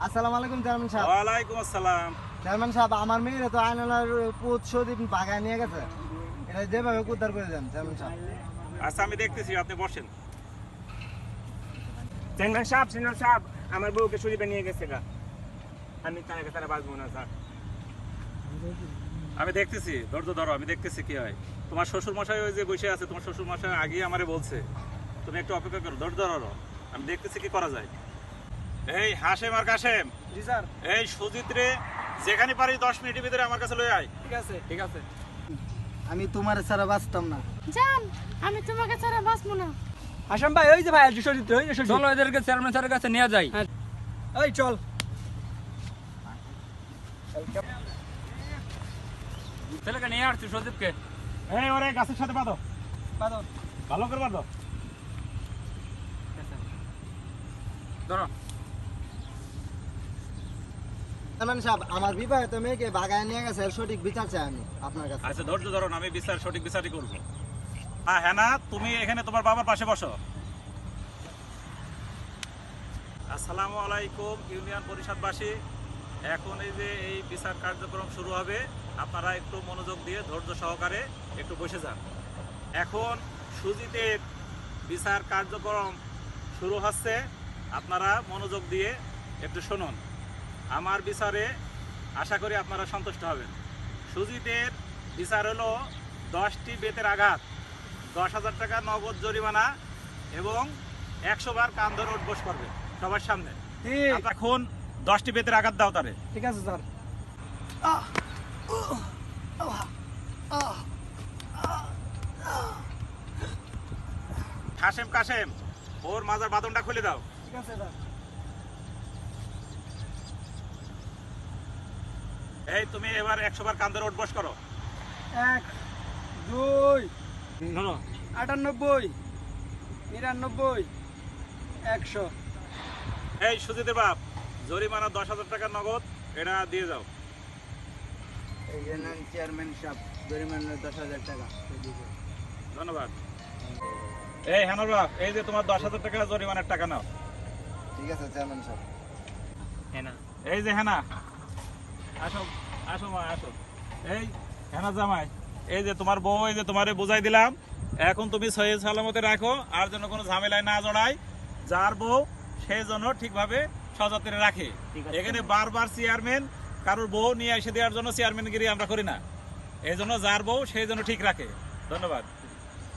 আসসালামু আলাইকুম চেয়ারম্যান সাহেব। ওয়ালাইকুম আসসালাম। চেয়ারম্যান সাহেব, আমার মেয়েরা তো আয়নালার পুত সদীপ বাগায় নিয়ে গেছে, এটা যেভাবে উদ্ধার করে দেন চেয়ারম্যান সাহেব। আচ্ছা আমি দেখতেছি, আপনি বসেন। চেয়ারম্যান সাহেব আমার বউকে সুদীপে নিয়ে গেছে গা। আমি তারা বাঁচবো না স্যার। আমি দেখতেছি, ধৈর্য ধরো, আমি দেখতেছি কি হয়। তোমার শ্বশুর মশাই ওই যে বসে আছে, তোমার শ্বশুর মশাই আগেই আমারে বলছে, তুমি একটু অপেক্ষা করো, ধৈর্য ধরো। আমি দেখতেছি কি করা যায়। এই হাসেম আর কাশেম, জি স্যার। এই সুজিত রে যেখানে পারিস 10 মিনিটের ভিতরে আমার কাছে লয়ে আয়। ঠিক আছে ঠিক আছে। আমি তোমার ছাড়া বাঁচতাম না। জান, আমি তোমাকে ছাড়া বাঁচবো না। আসাম ভাই, ওই যে ভাই সুজিত, ওই যে সুজিত। চলো এদেরকে চেয়ারম্যান স্যারের কাছে নিয়ে যাই। ওই চল। ছেলেকে নিয়ে আসছি সজীবকে। এই ওরে গাছের সাথে বাঁধো, বাদর। ভালো করে বাঁধো। ধরো। চেয়ারম্যান সাহেব, আমার বিবাহিত মেয়েকে বাগায় নিয়ে গেছে, এর সঠিক বিচার চাই আমি আপনার কাছে। আচ্ছা ধৈর্য ধরুন, আমি সঠিক বিচারই করবো। হ্যাঁ হ্যাঁ, না তুমি এখানে তোমার বাবার পাশে বসো। আসসালামু আলাইকুম ইউনিয়ন পরিষদবাসী। এখন এই যে এই বিচার কার্যক্রম শুরু হবে, আপনারা একটু মনোযোগ দিয়ে ধৈর্য সহকারে একটু বসে যান। এখন সুজিতের বিচার কার্যক্রম শুরু হচ্ছে, আপনারা মনোযোগ দিয়ে একটু শুনুন। আমার বিচারে আশা করি আপনারা সন্তুষ্ট হবেন। সুজিতের বিচার হলো 10টি বেতের আঘাত, 10,000 টাকা নগদ জরিমানা এবং 100 বার কান ধরে উঠবোস করবে সবার সামনে। ঠিক এখন 10টি বেতের আঘাত দাও তারে। ঠিক আছে স্যার। কাশেম কাশেম, ওর মাজার বাঁধনটা খুলে দাও। ঠিক আছে স্যার। এই তুমি এবার 100 বার কান ধরে উঠবোস করো। 1 2 ধরো। 98 99 100। এই সুজিতের বাপ, জরিমানা 10,000 টাকা নগদ, এটা দিয়ে যাও। এই যে নেন চেয়ারম্যান সাহেব, জরিমানা 10,000 টাকা। ধন্যবাদ। এই হানার বাপ, এই যে তোমার 10,000 টাকা জরিমানার টাকা নাও। ঠিক আছে চেয়ারম্যান সাহেব। হ্যাঁ না। এই যে হেনা, আসো আসো মা আসো। এই হেনা জামাই, এই যে তোমার বউ, এই যে তোমারে বুঝাই দিলাম, এখন তুমি সহি সালামতে রাখো, আর যেন কোনো ঝামেলায় না জড়াই। যার বউ সেই জন্য ঠিকভাবে সযত্নে রাখে। এখানে বারবার চেয়ারম্যান কারোর বউ নিয়ে এসে দেওয়ার জন্য চেয়ারম্যানগিরি আমরা করি না। এই জন্য যার বউ সেই জন্য ঠিক রাখে। ধন্যবাদ।